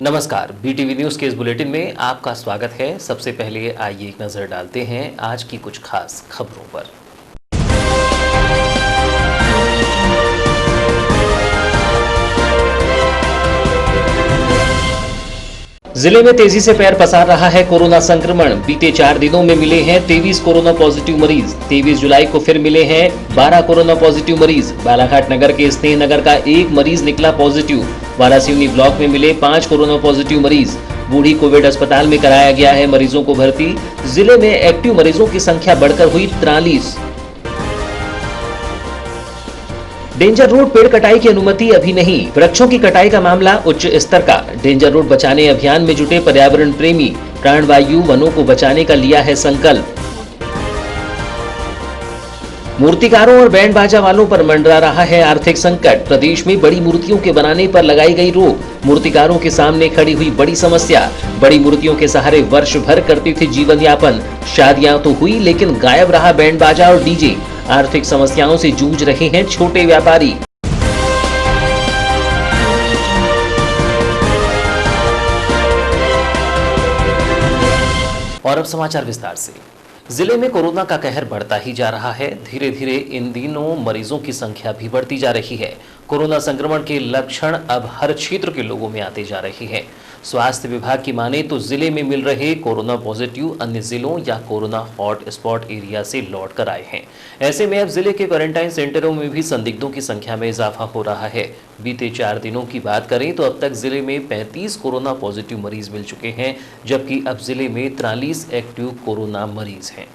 नमस्कार, BTV news के इस बुलेटिन में आपका स्वागत है। सबसे पहले आइए एक नज़र डालते हैं आज की कुछ खास खबरों पर। जिले में तेजी से पैर पसार रहा है कोरोना संक्रमण। बीते 4 दिनों में मिले हैं 23 कोरोना पॉजिटिव मरीज। 23 जुलाई को फिर मिले हैं 12 कोरोना पॉजिटिव मरीज। बालाघाट नगर के स्नेह नगर का एक मरीज निकला पॉजिटिव। वारासिवनी ब्लॉक में मिले 5 कोरोना पॉजिटिव मरीज। बूढ़ी कोविड अस्पताल में कराया गया है मरीजों को भर्ती। जिले में एक्टिव मरीजों की संख्या बढ़कर हुई 43। डेंजर रोड पेड़ कटाई की अनुमति अभी नहीं। वृक्षों की कटाई का मामला उच्च स्तर का। डेंजर रोड बचाने अभियान में जुटे पर्यावरण प्रेमी। प्राणवायु वनों को बचाने का लिया है संकल्प। मूर्तिकारों और बैंड बाजा वालों पर मंडरा रहा है आर्थिक संकट। प्रदेश में बड़ी मूर्तियों के बनाने पर लगाई गई रोक। मूर्तिकारों के सामने खड़ी हुई बड़ी समस्या। बड़ी मूर्तियों के सहारे वर्ष भर करते थे जीवन यापन। शादियां तो हुई लेकिन गायब रहा बैंड बाजा और डीजे। आर्थिक समस्याओं से जूझ रहे हैं छोटे व्यापारी। और अब समाचार विस्तार से। जिले में कोरोना का कहर बढ़ता ही जा रहा है। धीरे धीरे इन दिनों मरीजों की संख्या भी बढ़ती जा रही है। कोरोना संक्रमण के लक्षण अब हर क्षेत्र के लोगों में आते जा रहे हैं। स्वास्थ्य विभाग की माने तो जिले में मिल रहे कोरोना पॉजिटिव अन्य जिलों या कोरोना हॉट स्पॉट एरिया से लौट कर आए हैं। ऐसे में अब जिले के क्वारंटाइन सेंटरों में भी संदिग्धों की संख्या में इजाफा हो रहा है। बीते 4 दिनों की बात करें तो अब तक जिले में 35 कोरोना पॉजिटिव मरीज मिल चुके हैं, जबकि अब जिले में 43 एक्टिव कोरोना मरीज हैं।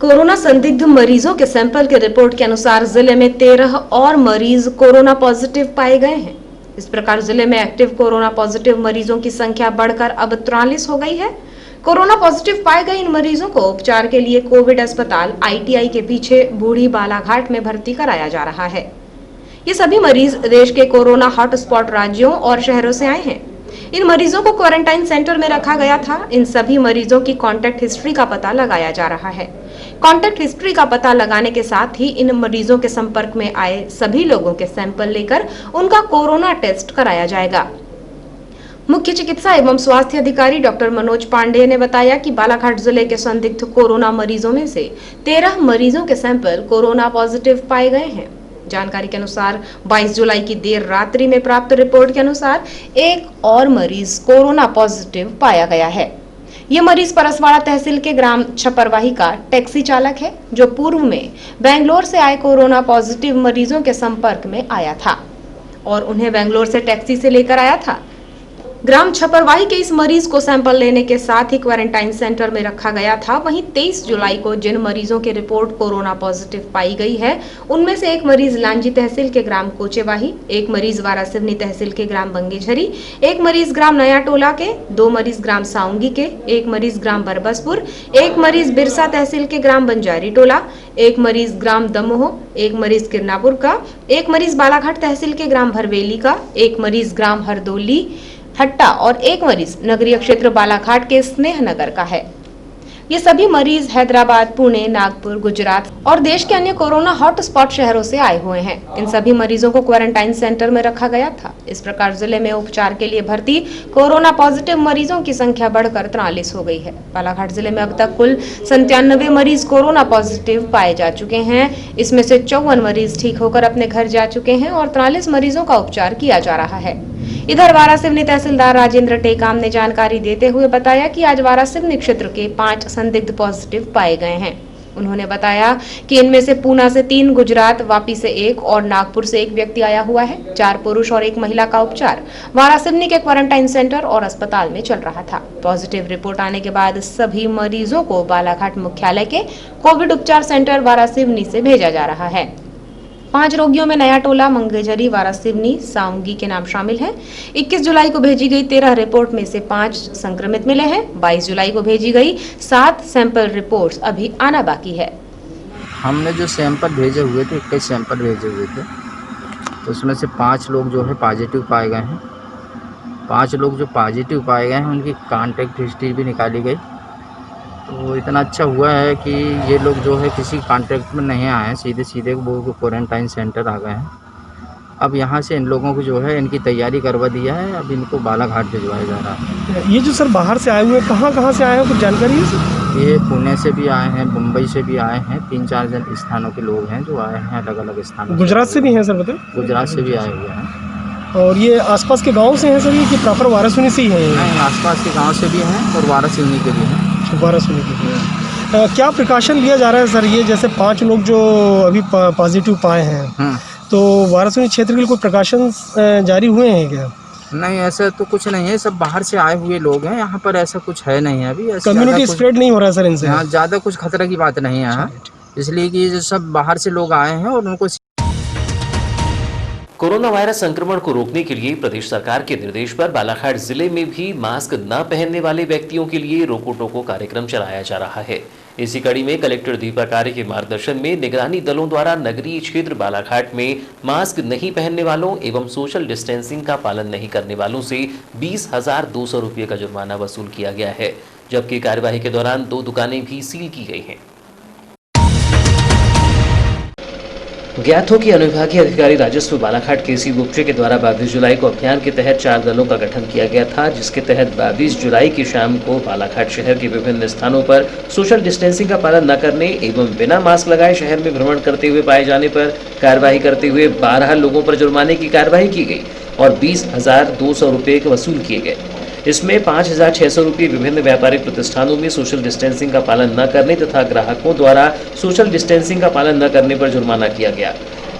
कोरोना संदिग्ध मरीजों के सैंपल के रिपोर्ट के अनुसार जिले में 13 और मरीज कोरोना पॉजिटिव पाए गए हैं। इस प्रकार जिले में एक्टिव कोरोना पॉजिटिव मरीजों की संख्या बढ़कर अब 43 हो गई है। कोरोना पॉजिटिव पाए गए इन मरीजों को उपचार के लिए कोविड अस्पताल ITI के पीछे बूढ़ी बालाघाट में भर्ती कराया जा रहा है। ये सभी मरीज देश के कोरोना हॉटस्पॉट राज्यों और शहरों से आए हैं। इन मरीजों को क्वारंटाइन सेंटर में रखा गया था। इन सभी मरीजों की कॉन्टैक्ट हिस्ट्री का पता लगाया जा रहा है। कॉन्टैक्ट हिस्ट्री का पता लगाने के साथ ही इन मरीजों के संपर्क में आए सभी लोगों के सैंपल लेकर उनका कोरोना टेस्ट कराया जाएगा। मुख्य चिकित्सा एवं स्वास्थ्य अधिकारी डॉक्टर मनोज पांडेय ने बताया कि बालाघाट जिले के संदिग्ध कोरोना मरीजों में से 13 मरीजों के सैंपल कोरोना पॉजिटिव पाए गए हैं। जानकारी के अनुसार 22 जुलाई की देर रात्रि में प्राप्त रिपोर्ट के अनुसार एक और मरीज कोरोना पॉजिटिव पाया गया है। ये मरीज परसवाड़ा तहसील के ग्राम छपरवाही का टैक्सी चालक है, जो पूर्व में बेंगलोर से आए कोरोना पॉजिटिव मरीजों के संपर्क में आया था और उन्हें बेंगलोर से टैक्सी से लेकर आया था। ग्राम छपरवाही के इस मरीज को सैंपल लेने के साथ ही क्वारंटाइन सेंटर में रखा गया था। वहीं 23 जुलाई को जिन मरीजों की रिपोर्ट कोरोना पॉजिटिव पाई गई है, उनमें से एक मरीज लांजी तहसील के ग्राम कोचेवाही, एक मरीज वारासिवनी तहसील के ग्राम बंगेझरी, एक मरीज ग्राम नया टोला के, 2 मरीज ग्राम साउंगी के, एक मरीज ग्राम बरबसपुर, एक मरीज बिरसा तहसील के ग्राम बंजारी टोला, एक मरीज ग्राम दमोह, एक मरीज किरनापुर का, एक मरीज बालाघाट तहसील के ग्राम भरवेली का, एक मरीज ग्राम हरदोली हट्टा और एक मरीज नगरीय क्षेत्र बालाघाट के स्नेह नगर का है। ये सभी मरीज हैदराबाद, पुणे, नागपुर, गुजरात और देश के अन्य कोरोना हॉटस्पॉट शहरों से आए हुए हैं। इन सभी मरीजों को क्वारंटाइन सेंटर में रखा गया था। इस प्रकार जिले में उपचार के लिए भर्ती कोरोना पॉजिटिव मरीजों की संख्या बढ़कर 43 हो गई है। बालाघाट जिले में अब तक कुल 97 मरीज कोरोना पॉजिटिव पाए जा चुके हैं। इसमें से 54 मरीज ठीक होकर अपने घर जा चुके हैं और 43 मरीजों का उपचार किया जा रहा है। इधर वारासिवनी तहसीलदार राजेंद्र टेकाम ने जानकारी देते हुए बताया कि आज वारासिवनी क्षेत्र के 5 संदिग्ध पॉजिटिव पाए गए हैं। उन्होंने बताया कि इनमें से पूना से 3, गुजरात, वापी से 1 और नागपुर से 1 व्यक्ति आया हुआ है। 4 पुरुष और 1 महिला का उपचार वारासिवनी के क्वारंटाइन सेंटर और अस्पताल में चल रहा था। पॉजिटिव रिपोर्ट आने के बाद सभी मरीजों को बालाघाट मुख्यालय के कोविड उपचार सेंटर वारासिवनी से भेजा जा रहा है। 5 रोगियों में नया टोला, मंगेझरी, वारासिवनी, साउंगी के नाम शामिल हैं। 21 जुलाई को भेजी गई 13 रिपोर्ट में से 5 संक्रमित मिले हैं। 22 जुलाई को भेजी गई 7 सैंपल रिपोर्ट्स अभी आना बाकी है। हमने जो सैंपल भेजे हुए थे, 21 सैंपल भेजे हुए थे, तो उसमें से 5 लोग जो है पॉजिटिव पाए गए हैं। 5 लोग जो पॉजिटिव पाए गए हैं उनकी कॉन्टैक्ट हिस्ट्री भी निकाली गई। तो इतना अच्छा हुआ है कि ये लोग जो है किसी कांटेक्ट में नहीं आए हैं, सीधे वो क्वारंटाइन सेंटर आ गए हैं। अब यहाँ से इन लोगों को जो है इनकी तैयारी करवा दिया है, अब इनको बालाघाट भिजवाया जा रहा है। ये जो सर बाहर से आए हुए हैं, कहाँ से आए हैं, कुछ जानकारी है सर? ये पुणे से भी आए हैं, मुंबई से भी आए हैं, 3-4 जन स्थानों के लोग हैं जो आए हैं, अलग अलग स्थानों। गुजरात से भी हैं सर बताएं? गुजरात से भी आए हुए हैं। और ये आसपास के गांव से हैं सर, ये कि प्रॉपर वाराणसी से ही हैं? नहीं, आसपास के गांव से भी हैं और वाराणसी के भी हैं। वाराणसी के भी हैं। क्या प्रिकॉशन लिया जा रहा है सर? ये जैसे 5 लोग जो अभी पॉजिटिव पाए हैं, तो वाराणसी क्षेत्र के लिए कोई प्रिकॉशन जारी हुए हैं क्या? नहीं, ऐसा तो कुछ नहीं है, सब बाहर से आए हुए लोग हैं, यहाँ पर ऐसा कुछ है नहीं है अभी। कम्युनिटी स्प्रेड नहीं हो रहा है सर इनसे? यहाँ ज़्यादा कुछ खतरे की बात नहीं है यहाँ, इसलिए कि जो सब बाहर से लोग आए हैं और उनको कोरोना वायरस संक्रमण को रोकने के लिए प्रदेश सरकार के निर्देश पर बालाघाट जिले में भी मास्क न पहनने वाले व्यक्तियों के लिए रोको टोको कार्यक्रम चलाया जा रहा है। इसी कड़ी में कलेक्टर दीपक आर्य के मार्गदर्शन में निगरानी दलों द्वारा नगरीय क्षेत्र बालाघाट में मास्क नहीं पहनने वालों एवं सोशल डिस्टेंसिंग का पालन नहीं करने वालों से 20,200 रुपये का जुर्माना वसूल किया गया है, जबकि कार्यवाही के दौरान 2 दुकानें भी सील की गई हैं। ज्ञात हो कि अनुविभागीय अधिकारी राजस्व बालाघाट केसी गुप्चे के द्वारा 22 जुलाई को अभियान के तहत 4 दलों का गठन किया गया था, जिसके तहत 22 जुलाई की शाम को बालाघाट शहर के विभिन्न स्थानों पर सोशल डिस्टेंसिंग का पालन न करने एवं बिना मास्क लगाए शहर में भ्रमण करते हुए पाए जाने पर कार्रवाई करते हुए 12 लोगों पर जुर्माने की कार्रवाई की गई और 20,200 रुपये वसूल किए गए। इसमें 5,600 रुपये विभिन्न व्यापारिक प्रतिष्ठानों में सोशल डिस्टेंसिंग का पालन न करने तथा ग्राहकों द्वारा सोशल डिस्टेंसिंग का पालन न करने पर जुर्माना किया गया।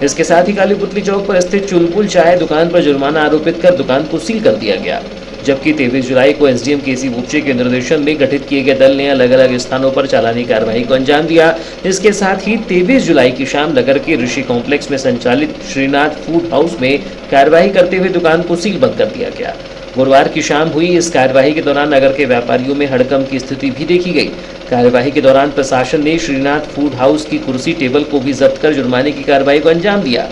इसके साथ ही काली पुतली चौक पर स्थित चुलबुल चाय दुकान पर जुर्माना आरोपित कर दुकान को सील कर दिया गया, जबकि 23 जुलाई को एसडीएम केसी गुप्चे के निर्देशन में गठित किए गए दल ने अलग अलग स्थानों पर चालानी कार्रवाई को अंजाम दिया। इसके साथ ही 23 जुलाई की शाम नगर के ऋषि कॉम्प्लेक्स में संचालित श्रीनाथ फूड हाउस में कार्रवाई करते हुए दुकान को सील बंद कर दिया गया। गुरुवार की शाम हुई इस कार्यवाही के दौरान नगर के व्यापारियों में हड़कंप की स्थिति भी देखी गई। कार्यवाही के दौरान प्रशासन ने श्रीनाथ फूड हाउस की कुर्सी टेबल को भी जब्त कर जुर्माने की कार्रवाई को अंजाम दिया।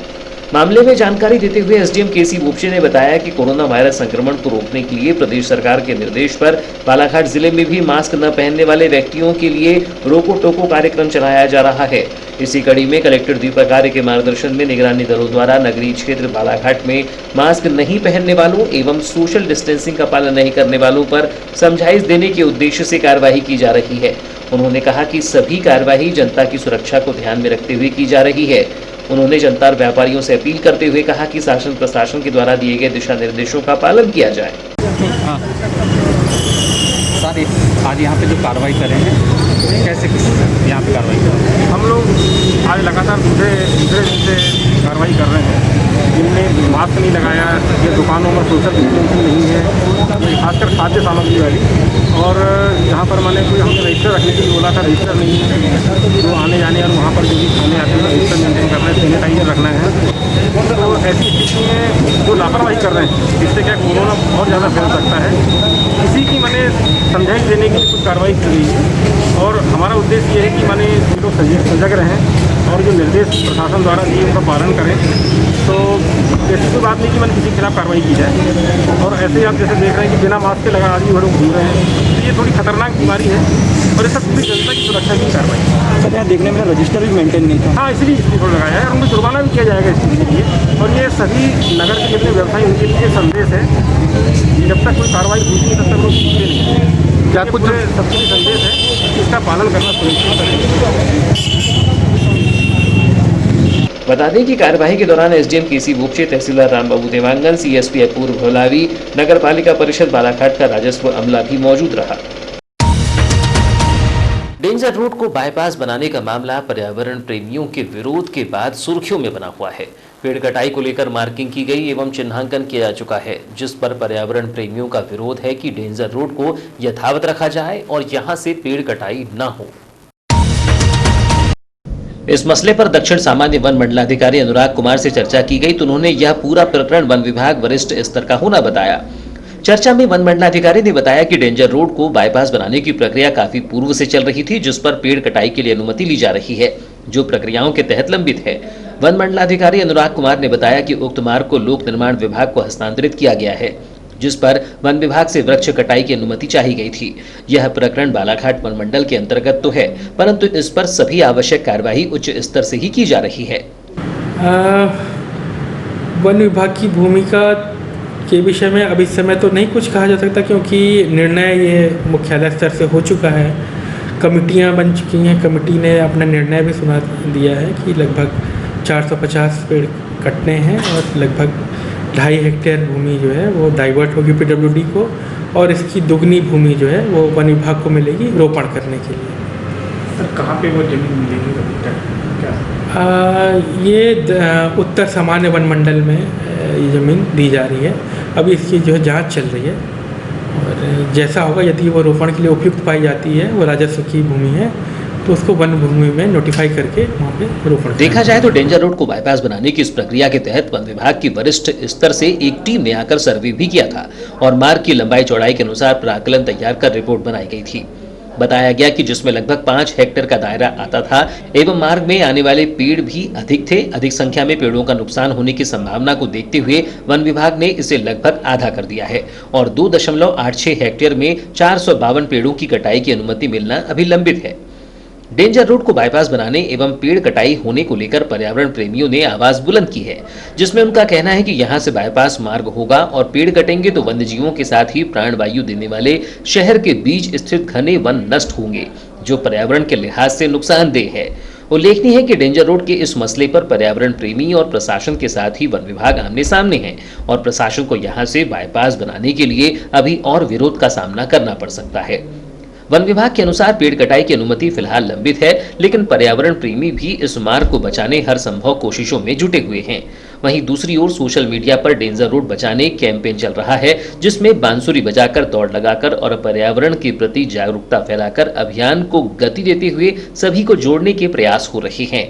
मामले में जानकारी देते हुए एसडीएम केसी गुप्चे ने बताया कि कोरोना वायरस संक्रमण को रोकने के लिए प्रदेश सरकार के निर्देश पर बालाघाट जिले में भी मास्क न पहनने वाले व्यक्तियों के लिए रोको टोको कार्यक्रम चलाया जा रहा है। इसी कड़ी में कलेक्टर दीपक आर्य के मार्गदर्शन में निगरानी दलों द्वारा नगरीय क्षेत्र बालाघाट में मास्क नहीं पहनने वालों एवं सोशल डिस्टेंसिंग का पालन नहीं करने वालों पर समझाइश देने के उद्देश्य से कार्यवाही की जा रही है। उन्होंने कहा कि सभी कार्यवाही जनता की सुरक्षा को ध्यान में रखते हुए की जा रही है। उन्होंने जनता और व्यापारियों से अपील करते हुए कहा कि शासन प्रशासन के द्वारा दिए गए दिशा निर्देशों का पालन किया जाए। सर, आज यहाँ पे जो कार्रवाई करेंगे कैसे यहाँ पे कार्रवाई करें? हम लोग आज लगातार दूसरे दिन से कार्रवाई कर रहे हैं। जिनमें मास्क नहीं लगाया या दुकानों में सोशल डिस्टेंसिंग नहीं है, खासकर खाद्य सामग्री वाली, और जहाँ पर मैंने कोई हमने रजिस्टर रखने के लिए बोला था, रजिस्टर नहीं है, जो आने जाने और वहाँ पर जो भी खाने आते हैं रजिस्टर मेंटेन करना है, सैनिटाइजर रखना है। तो ऐसी स्थिति में जो लापरवाही कर रहे हैं, इससे क्या कोरोना बहुत ज़्यादा फैल सकता है। इसी की मैंने समझाइश देने के लिए कुछ कार्रवाई की गई है और हमारा उद्देश्य ये है कि मैंने लोग सजग रहें और जो निर्देश प्रशासन द्वारा दिए उनका पालन करें। तो ऐसी कोई बात नहीं कि मैंने किसी के खिलाफ कार्रवाई की जाए। और ऐसे ही आप जैसे देख रहे हैं कि बिना मास्क के लगा आदमी लोग घूम रहे हैं, तो ये थोड़ी खतरनाक बीमारी है और इससे पूरी जनता की सुरक्षा की कार्रवाई। सर, यहाँ देखने में रजिस्टर भी मेंटेन नहीं था। हाँ, इसलिए लगाया है और उनको जुर्माना भी किया जाएगा इस चीज़ के लिए। और ये सभी नगर के जितने व्यवसायी उनके लिए संदेश है कि जब तक कोई कार्रवाई होती है तब तक लोग सीखते नहीं हैं। क्या कुछ सबके संदेश है, इसका पालन करना सुनिश्चित करें। बता दें कि कार्यवाही के दौरान एसडीएम केसी गुप्चे, तहसीलदार रामबाबू देवांगन, सीएसपी अपूर्व भोलावी, नगर पालिका परिषद बालाघाट का राजस्व अमला भी मौजूद रहा। डेंजर रोड को बाईपास बनाने का मामला पर्यावरण प्रेमियों के विरोध के बाद सुर्खियों में बना हुआ है। पेड़ कटाई को लेकर मार्किंग की गई एवं चिन्हांकन किया जा चुका है, जिस पर पर्यावरण प्रेमियों का विरोध है कि डेंजर रोड को यथावत रखा जाए और यहां से पेड़ कटाई न हो। इस मसले पर दक्षिण सामान्य वन मंडलाधिकारी अनुराग कुमार से चर्चा की गई तो उन्होंने यह पूरा प्रकरण वन विभाग वरिष्ठ स्तर का होना बताया। चर्चा में वन मंडलाधिकारी ने बताया कि डेंजर रोड को बाईपास बनाने की प्रक्रिया काफी पूर्व से चल रही थी, जिस पर पेड़ कटाई के लिए अनुमति ली जा रही है, जो प्रक्रियाओं के तहत लंबित है। वन मंडलाधिकारी अनुराग कुमार ने बताया कि उक्त मार्ग को लोक निर्माण विभाग को हस्तांतरित किया गया है, जिस पर वन विभाग से वृक्ष कटाई की अनुमति चाही गई थी। यह प्रकरण बालाघाट वन मंडल के अंतर्गत तो है, परंतु इस पर सभी आवश्यक कार्यवाही उच्च स्तर से ही की जा रही है। वन विभाग की भूमिका के विषय में अब इस समय तो नहीं कुछ कहा जा सकता, क्योंकि निर्णय ये मुख्यालय स्तर से हो चुका है, कमिटियां बन चुकी हैं। कमेटी ने अपना निर्णय भी सुना दिया है कि लगभग 450 पेड़ कटने हैं और लगभग 2.5 हेक्टेयर भूमि जो है वो डाइवर्ट होगी पीडब्ल्यूडी को, और इसकी दुगनी भूमि जो है वो वन विभाग को मिलेगी रोपण करने के लिए। सर कहाँ पे वो ज़मीन मिलेगी अभी तक क्या? ये उत्तर सामान्य वन मंडल में ये ज़मीन दी जा रही है। अभी इसकी जो है जांच चल रही है, और जैसा होगा यदि वो रोपण के लिए उपयुक्त पाई जाती है, वो राजस्व की भूमि है, तो उसको वन भूमि में नोटिफाई करके वहाँ पे रोपण। देखा जाए तो डेंजर रोड को बाईपास बनाने की इस प्रक्रिया के तहत वन विभाग की वरिष्ठ स्तर से एक टीम ने आकर सर्वे भी किया था और मार्ग की लंबाई चौड़ाई के अनुसार प्राकलन तैयार कर रिपोर्ट बनाई गई थी। बताया गया कि जिसमें लगभग 5 हेक्टेयर का दायरा आता था एवं मार्ग में आने वाले पेड़ भी अधिक थे। अधिक संख्या में पेड़ों का नुकसान होने की संभावना को देखते हुए वन विभाग ने इसे लगभग आधा कर दिया है और 2.86 हेक्टेयर में 452 पेड़ों की कटाई की अनुमति मिलना अभी लंबित है। डेंजर रोड को बाईपास बनाने एवं पेड़ कटाई होने को लेकर पर्यावरण प्रेमियों ने आवाज बुलंद की है, जिसमें उनका कहना है कि यहां से बाईपास मार्ग होगा और पेड़ कटेंगे तो वन्यजीवों के साथ ही प्राणवायु देने वाले शहर के बीच स्थित घने वन नष्ट होंगे, जो पर्यावरण के लिहाज से नुकसानदेह है। उल्लेखनीय है कि डेंजर रोड के इस मसले पर पर्यावरण प्रेमी और प्रशासन के साथ ही वन विभाग आमने सामने है और प्रशासन को यहां से बाईपास बनाने के लिए अभी और विरोध का सामना करना पड़ सकता है। वन विभाग के अनुसार पेड़ कटाई की अनुमति फिलहाल लंबित है, लेकिन पर्यावरण प्रेमी भी इस मार्ग को बचाने हर संभव कोशिशों में जुटे हुए हैं। वहीं दूसरी ओर सोशल मीडिया पर डेंजर रोड बचाने कैंपेन चल रहा है, जिसमें बांसुरी बजाकर, दौड़ लगाकर और पर्यावरण के प्रति जागरूकता फैलाकर अभियान को गति देते हुए सभी को जोड़ने के प्रयास हो रहे हैं।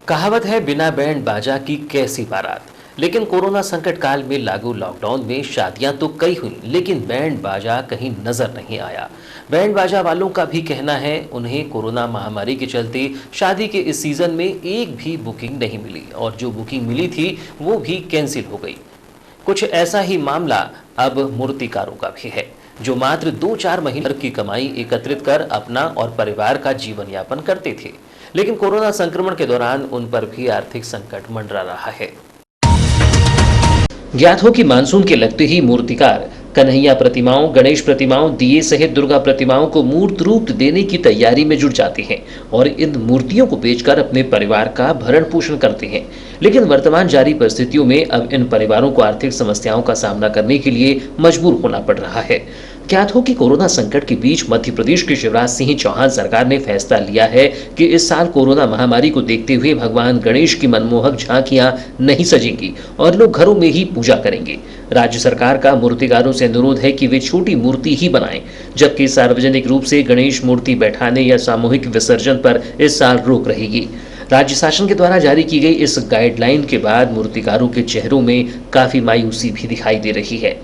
कहावत है, बिना बैंड बाजा की कैसी बारात। लेकिन कोरोना संकट काल में लागू लॉकडाउन में शादियां तो कई हुई, लेकिन बैंड बाजा कहीं नजर नहीं आया। बैंड बाजा वालों का भी कहना है उन्हें कोरोना महामारी के चलते शादी के इस सीजन में एक भी बुकिंग नहीं मिली और जो बुकिंग मिली थी वो भी कैंसिल हो गई। कुछ ऐसा ही मामला अब मूर्तिकारों का भी है, जो मात्र 2-4 महीने की कमाई एकत्रित कर अपना और परिवार का जीवन यापन करते थे, लेकिन कोरोना संक्रमण के दौरान उन पर भी आर्थिक संकट मंडरा रहा है। ज्ञात हो कि मानसून के लगते ही मूर्तिकार कन्हैया प्रतिमाओं, गणेश प्रतिमाओं, दिए सहित दुर्गा प्रतिमाओं को मूर्त रूप देने की तैयारी में जुट जाते हैं और इन मूर्तियों को बेचकर अपने परिवार का भरण पोषण करते हैं। लेकिन वर्तमान जारी परिस्थितियों में अब इन परिवारों को आर्थिक समस्याओं का सामना करने के लिए मजबूर होना पड़ रहा है। ज्ञात हो कि कोरोना संकट के बीच मध्य प्रदेश के शिवराज सिंह चौहान सरकार ने फैसला लिया है कि इस साल कोरोना महामारी को देखते हुए भगवान गणेश की मनमोहक झांकियां नहीं सजेंगी और लोग घरों में ही पूजा करेंगे। राज्य सरकार का मूर्तिकारों से अनुरोध है कि वे छोटी मूर्ति ही बनाएं, जबकि सार्वजनिक रूप से गणेश मूर्ति बैठाने या सामूहिक विसर्जन पर इस साल रोक रहेगी। राज्य शासन के द्वारा जारी की गई इस गाइडलाइन के बाद मूर्तिकारों के चेहरों में काफी मायूसी भी दिखाई दे रही है,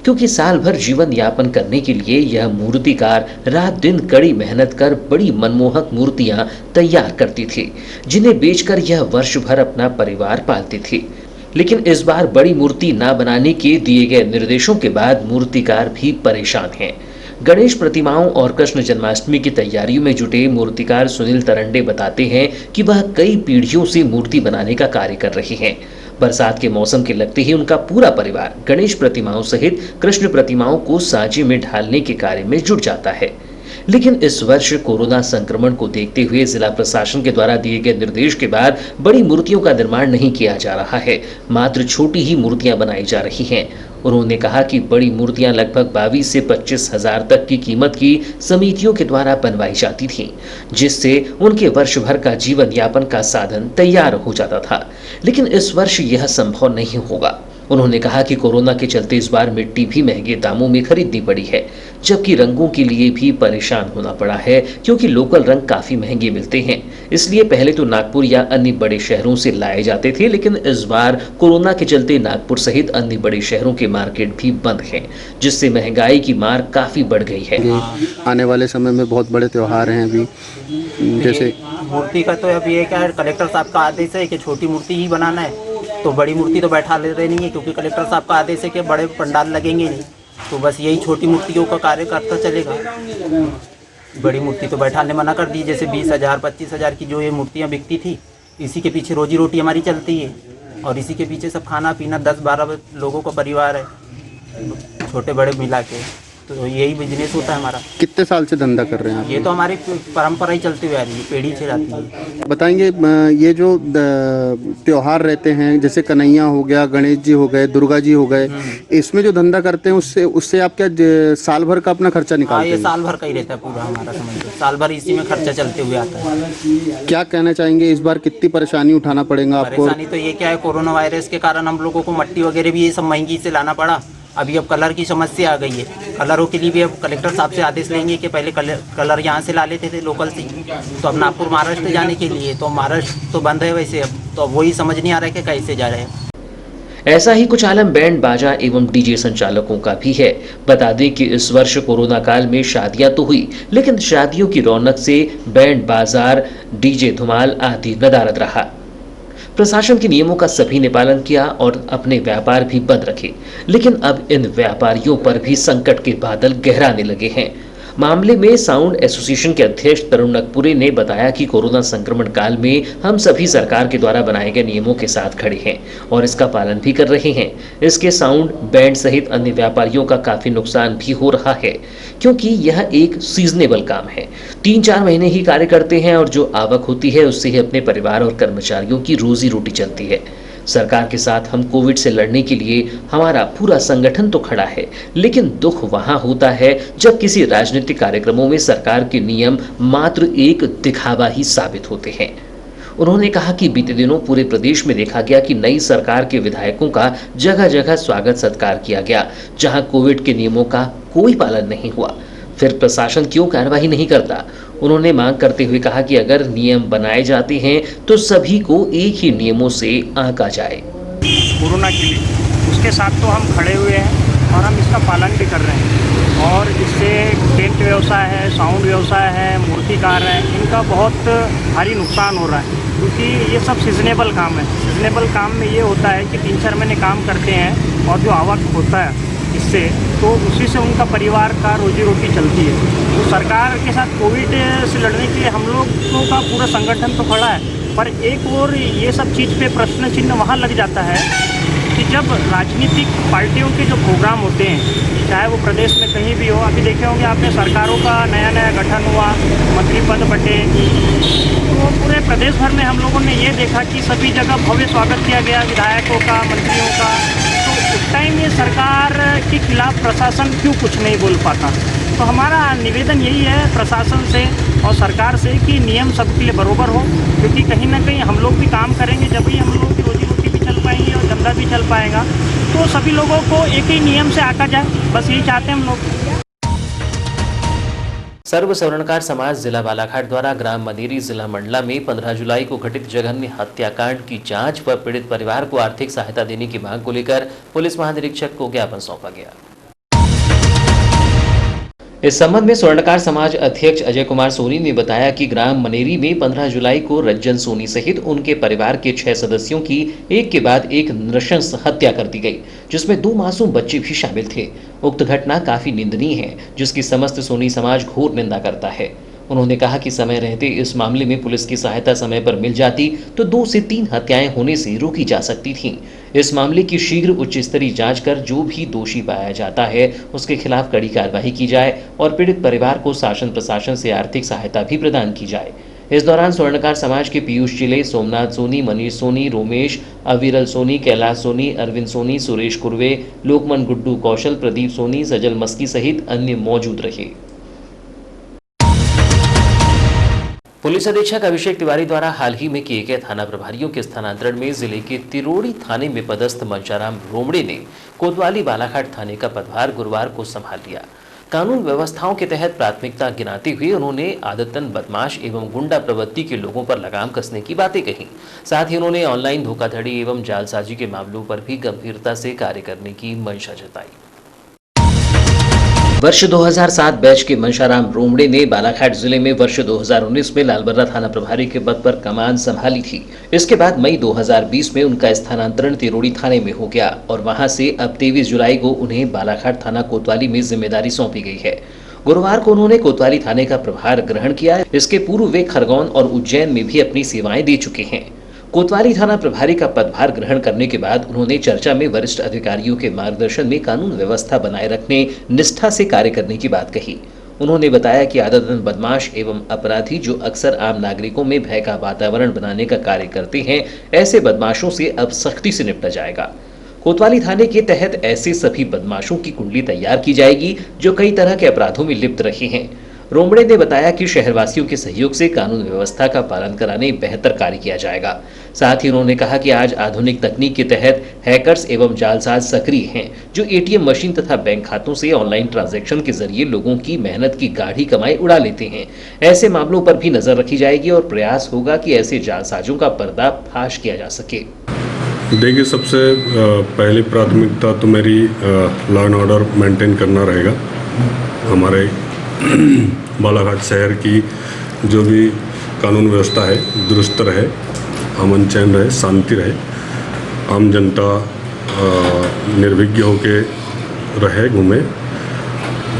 क्योंकि साल भर जीवन यापन करने के लिए यह मूर्तिकार रात दिन कड़ी मेहनत कर बड़ी मनमोहक मूर्तियां तैयार करती थी, जिन्हें बेचकर यह वर्ष भर अपना परिवार पालती थी। लेकिन इस बार बड़ी मूर्ति ना बनाने के दिए गए निर्देशों के बाद मूर्तिकार भी परेशान हैं। गणेश प्रतिमाओं और कृष्ण जन्माष्टमी की तैयारियों में जुटे मूर्तिकार सुनील तरंडे बताते हैं कि वह कई पीढ़ियों से मूर्ति बनाने का कार्य कर रहे हैं। बरसात के मौसम के लगते ही उनका पूरा परिवार गणेश प्रतिमाओं सहित कृष्ण प्रतिमाओं को सांचे में ढालने के कार्य में जुट जाता है। लेकिन इस वर्ष कोरोना संक्रमण को देखते हुए जिला प्रशासन के द्वारा दिए गए निर्देश के बाद बड़ी मूर्तियों का निर्माण नहीं किया जा रहा है, मात्र छोटी ही मूर्तियां बनाई जा रही हैं। उन्होंने कहा कि बड़ी मूर्तियां लगभग 22 से 25 हजार तक की कीमत की समितियों के द्वारा बनवाई जाती थीं, जिससे उनके वर्ष भर का जीवन यापन का साधन तैयार हो जाता था। लेकिन इस वर्ष यह संभव नहीं होगा। उन्होंने कहा कि कोरोना के चलते इस बार मिट्टी भी महंगे दामों में खरीदनी पड़ी है, जबकि रंगों के लिए भी परेशान होना पड़ा है, क्योंकि लोकल रंग काफी महंगे मिलते हैं। इसलिए पहले तो नागपुर या अन्य बड़े शहरों से लाए जाते थे, लेकिन इस बार कोरोना के चलते नागपुर सहित अन्य बड़े शहरों के मार्केट भी बंद हैं, जिससे महंगाई की मार काफी बढ़ गई है। आने वाले समय में बहुत बड़े त्योहार हैं अभी, जैसे मूर्ति का तो अभी एक कलेक्टर साहब का आदेश है कि छोटी मूर्ति ही बनाना है, तो बड़ी मूर्ति तो बैठा ले रहे नहीं है, क्योंकि कलेक्टर साहब का आदेश है कि बड़े पंडाल लगेंगे नहीं, तो बस यही छोटी मूर्तियों का कार्य करता चलेगा। बड़ी मूर्ति तो बैठाने मना कर दी, जैसे 20,000 25,000 की जो ये मूर्तियाँ बिकती थी इसी के पीछे रोजी रोटी हमारी चलती है और इसी के पीछे सब खाना पीना 10-12 लोगों का परिवार है, छोटे बड़े मिला के, तो यही बिजनेस होता है हमारा। कितने साल से धंधा कर रहे हैं आप? ये तो हमारी परंपरा ही चलती हुई आ रही है, पीढ़ी से जाती है। बताएंगे ये जो त्योहार रहते हैं जैसे कन्हैया हो गया, गणेश जी हो गए, दुर्गा जी हो गए, इसमें जो धंधा करते हैं उससे आप क्या साल भर का अपना खर्चा निकालते हैं? ये साल भर का ही रहता है पूरा हमारा, समझ लो साल भर इसी में खर्चा चलते हुए आता है। क्या कहना चाहेंगे इस बार कितनी परेशानी उठाना पड़ेगा आपको? परेशानी तो ये क्या है, कोरोना वायरस के कारण हम लोगों को मट्टी वगैरह भी ये सब महंगी से लाना पड़ा। अभी अब कलर की समस्या आ गई है, कलरों के लिए भी अब कलेक्टर साहब से आदेश लेंगे कि पहले कलर यहाँ से ला लेते थे लोकल से, तो अब नागपुर महाराष्ट्र जाने के लिए, तो महाराष्ट्र तो बंद है वैसे, अब तो वही समझ नहीं आ रहा है कि कैसे जा रहे हैं। ऐसा ही कुछ आलम बैंड बाजा एवं डीजे संचालकों का भी है। बता दें कि इस वर्ष कोरोना काल में शादियां तो हुई, लेकिन शादियों की रौनक से बैंड बाजार, डीजे धुमाल आदि नदारद रहा। प्रशासन के नियमों का सभी ने पालन किया और अपने व्यापार भी बंद रखे, लेकिन अब इन व्यापारियों पर भी संकट के बादल गहराने लगे हैं। मामले में साउंड एसोसिएशन के अध्यक्ष तरुण नकपुरे ने बताया कि कोरोना संक्रमण काल में हम सभी सरकार के द्वारा बनाए गए नियमों के साथ खड़े हैं और इसका पालन भी कर रहे हैं। इसके साउंड बैंड सहित अन्य व्यापारियों का काफी नुकसान भी हो रहा है, क्योंकि यह एक सीजनेबल काम है। 3-4 महीने ही कार्य करते हैं और जो आवक होती है उससे ही अपने परिवार और कर्मचारियों की रोजी रोटी चलती है। सरकार के साथ हम कोविड से लड़ने के लिए हमारा पूरा संगठन तो खड़ा है, लेकिन दुख वहां होता है जब किसी राजनीतिक कार्यक्रमों में सरकार के नियम मात्र एक दिखावा ही साबित होते हैं। उन्होंने कहा कि बीते दिनों पूरे प्रदेश में देखा गया कि नई सरकार के विधायकों का जगह जगह स्वागत सत्कार किया गया, जहां कोविड के नियमों का कोई पालन नहीं हुआ। फिर प्रशासन क्यों कार्रवाई नहीं करता? उन्होंने मांग करते हुए कहा कि अगर नियम बनाए जाते हैं तो सभी को एक ही नियमों से आंका जाए। कोरोना के लिए उसके साथ तो हम खड़े हुए हैं और हम इसका पालन भी कर रहे हैं, और इससे टेंट व्यवसाय है, साउंड व्यवसाय है, मूर्तिकार है, इनका बहुत भारी नुकसान हो रहा है, क्योंकि ये सब सीजनेबल काम है। सीजनेबल काम में ये होता है कि 3-4 महीने काम करते हैं और जो आवक होता है इससे, तो उसी से उनका परिवार का रोजी रोटी चलती है। तो सरकार के साथ कोविड से लड़ने के लिए हम लोगों का पूरा संगठन तो खड़ा है, पर एक और ये सब चीज़ पे प्रश्न चिन्ह वहाँ लग जाता है कि जब राजनीतिक पार्टियों के जो प्रोग्राम होते हैं, चाहे वो प्रदेश में कहीं भी हो, अभी देखे होंगे आपने सरकारों का नया नया गठन हुआ, मंत्री पद बटे, तो पूरे प्रदेश भर में हम लोगों ने ये देखा कि सभी जगह भव्य स्वागत किया गया विधायकों का, मंत्रियों का। तो उस टाइम ये सरकार के खिलाफ प्रशासन क्यों कुछ नहीं बोल पाता? तो हमारा निवेदन यही है प्रशासन से और सरकार से कि नियम सबके लिए बराबर हो, क्योंकि कहीं ना कहीं हम लोग भी काम करेंगे, जब भी हम लोग की रोजी रोटी भी चल पाएंगी और धंधा भी चल पाएगा। तो सभी लोगों को एक ही नियम से आका जाए, बस यही चाहते हैं हम लोग। सर्व स्वर्णकार समाज जिला बालाघाट द्वारा ग्राम मनेरी जिला मंडला में 15 जुलाई को घटित जघन्य हत्याकांड की जांच व पीड़ित परिवार को आर्थिक सहायता देने की मांग को लेकर पुलिस महानिरीक्षक को ज्ञापन सौंपा गया। इस संबंध में स्वर्णकार समाज अध्यक्ष अजय कुमार सोनी ने बताया कि ग्राम मनेरी में 15 जुलाई को रज्जन सोनी सहित उनके परिवार के 6 सदस्यों की एक के बाद एक नृशंस हत्या कर दी गई, जिसमें 2 मासूम बच्चे भी शामिल थे। उक्त घटना काफी निंदनीय है, जिसकी समस्त सोनी समाज घोर निंदा करता है। उन्होंने कहा कि समय रहते इस मामले में पुलिस की सहायता समय पर मिल जाती तो 2 से 3 हत्याएं होने से रोकी जा सकती थीं। इस मामले की शीघ्र उच्च स्तरीय जांच कर जो भी दोषी पाया जाता है उसके खिलाफ कड़ी कार्रवाई की जाए और पीड़ित परिवार को शासन प्रशासन से आर्थिक सहायता भी प्रदान की जाए। इस दौरान स्वर्णकार समाज के पीयूष चिले, सोमनाथ सोनी, मनीष सोनी, रोमेश, अविरल सोनी, कैलाश सोनी, अरविंद सोनी, सुरेश कुर्वे, लोकमन गुड्डू कौशल, प्रदीप सोनी, सजल मस्की सहित अन्य मौजूद रहे। पुलिस अधीक्षक अभिषेक तिवारी द्वारा हाल ही में किए गए थाना प्रभारियों के स्थानांतरण में जिले के तिरोड़ी थाने में पदस्थ मंशाराम रोमड़े ने कोतवाली बालाघाट थाने का पदभार गुरुवार को संभाल लिया। कानून व्यवस्थाओं के तहत प्राथमिकता गिनाते हुए उन्होंने आदतन बदमाश एवं गुंडा प्रवृत्ति के लोगों पर लगाम कसने की बातें कही। साथ ही उन्होंने ऑनलाइन धोखाधड़ी एवं जालसाजी के मामलों पर भी गंभीरता से कार्य करने की मंशा जताई। वर्ष 2007 बैच के मंशाराम रोमड़े ने बालाघाट जिले में वर्ष 2019 में लालबर्रा थाना प्रभारी के पद पर कमान संभाली थी। इसके बाद मई 2020 में उनका स्थानांतरण तिरोड़ी थाने में हो गया और वहां से अब 23 जुलाई को उन्हें बालाघाट थाना कोतवाली में जिम्मेदारी सौंपी गई है। गुरुवार को उन्होंने कोतवाली थाने का प्रभार ग्रहण किया। इसके पूर्व वे खरगोन और उज्जैन में भी अपनी सेवाएं दे चुके हैं। कोतवाली थाना प्रभारी का पदभार ग्रहण करने के बाद उन्होंने चर्चा में वरिष्ठ अधिकारियों के मार्गदर्शन में कानून व्यवस्था बनाए रखने निष्ठा से कार्य करने की बात कही। उन्होंने बताया कि आदतन बदमाश एवं अपराधी जो अक्सर आम नागरिकों में भय का वातावरण बनाने का कार्य करते हैं, ऐसे बदमाशों से अब सख्ती से निपटा जाएगा। कोतवाली थाने के तहत ऐसे सभी बदमाशों की कुंडली तैयार की जाएगी जो कई तरह के अपराधों में लिप्त रहे हैं। रोमड़े ने बताया कि शहरवासियों के सहयोग से कानून व्यवस्था का पालन कराने बेहतर कार्य किया जाएगा। साथ ही उन्होंने कहा कि आज आधुनिक तकनीक के तहत हैकर्स एवं जालसाज सक्रिय हैं जो एटीएम मशीन तथा बैंक खातों से ऑनलाइन ट्रांजैक्शन के जरिए लोगों की मेहनत की गाढ़ी कमाई उड़ा लेते हैं। ऐसे मामलों पर भी नजर रखी जाएगी और प्रयास होगा कि ऐसे जालसाजों का पर्दाफाश किया जा सके। देखिए, सबसे पहली प्राथमिकता तो मेरी लॉ एंड ऑर्डर मेंटेन करना रहेगा। हमारे बालाघाट शहर की जो भी कानून व्यवस्था है दुरुस्त रहे, अमन चैन रहे, शांति रहे, आम जनता निर्विघ्न होके रहे, घूमे।